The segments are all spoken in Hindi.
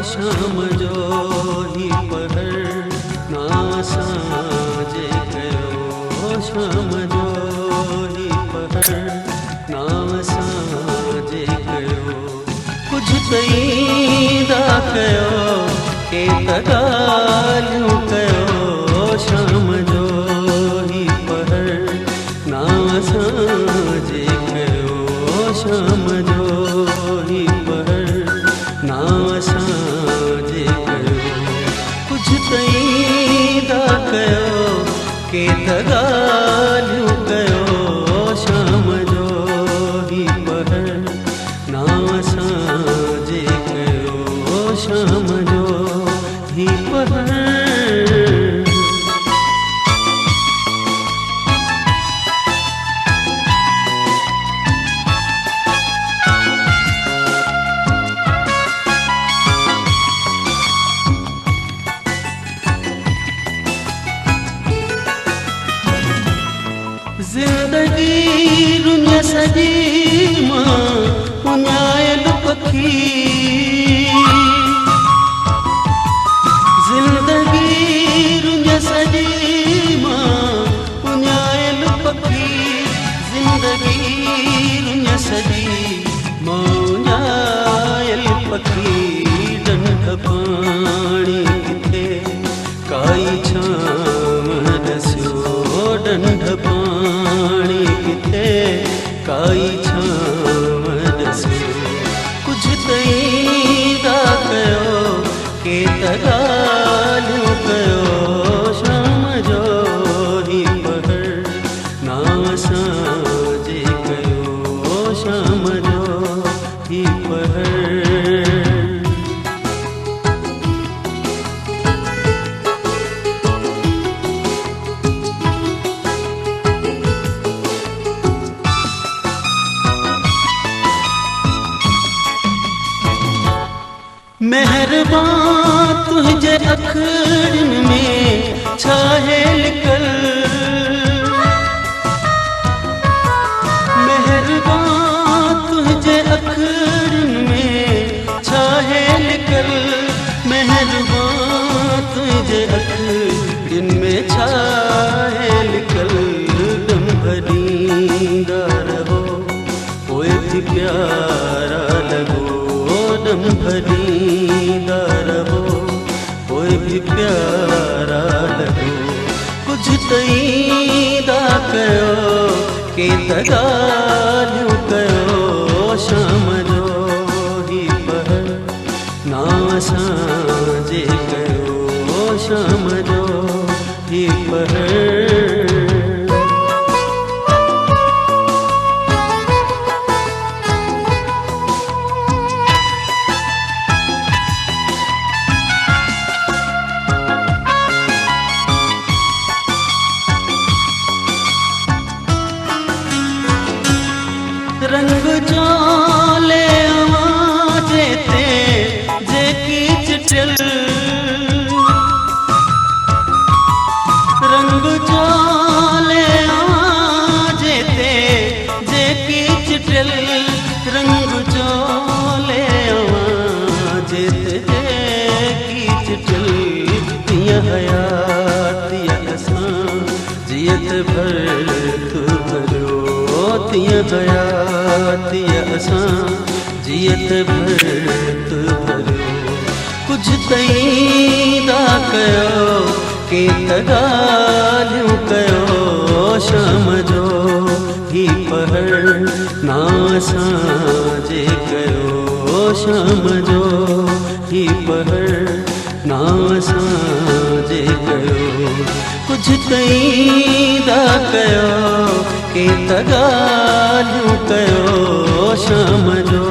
शाम जो ही पहर ना साजे कयो शाम जो ही पहर ना साजे कयो कुछ तईदा कयो के तगालियूं कयो शाम जो ही पहर ना साजे कयो शाम जो ही पहर ना साजे कयो कुछ तईदा कयो के तगालियूं कयो शाम जो ही पहर ना साजे कयो शाम जो ही पहर जिंदगी दुनिया सजी मां उन्यायल पखी जिंदगी दुनिया सजी मां उन्यायल पखी जिंदगी दुनिया सजी मां उन्यायल पखी डंड पाणी किथे काई छाम दस्यो डंड पाणी किथे काई छाम दस्यो कुछ तईदा कयो के तगालियूं कयो शाम जो ही पहर ना साजे कयो शाम जो ही पहर मेहरबान तुझे अखरन में छाहे लिखल मेहरबान तुझे अखरन में छाहे लिखल मेहरबान तुझे अखरन में छाहे लिखल दम भरींदा रहो पोइ भी प्यारा लगो दम भरींदा रहो पोइ भी प्यारा लगो कुछ तईदा कयो के तगालियूं कयो शाम जो ही पहर ना साजे कयो शाम जो ही पहर रंग जोले आवाजे ते जेकी चिटल रंग जोले आवाजे ते जेकी चिटल रंग जोले आवाजे ते जेकी चिटल तिया हयातिया असां जियत भर तू भरो तिया हयातिया असां जियत भर तू भरो कुछ तईदा कयो के तगालियूं कयो शाम जो ही पहर ना साजे कयो शाम जो ही पहर ना साजे कयो कुछ तईदा कयो के तगालियूं कयो शाम जो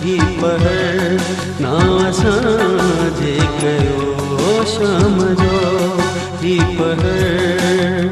ही पहर ना साजे कयो शाम जो ही पहर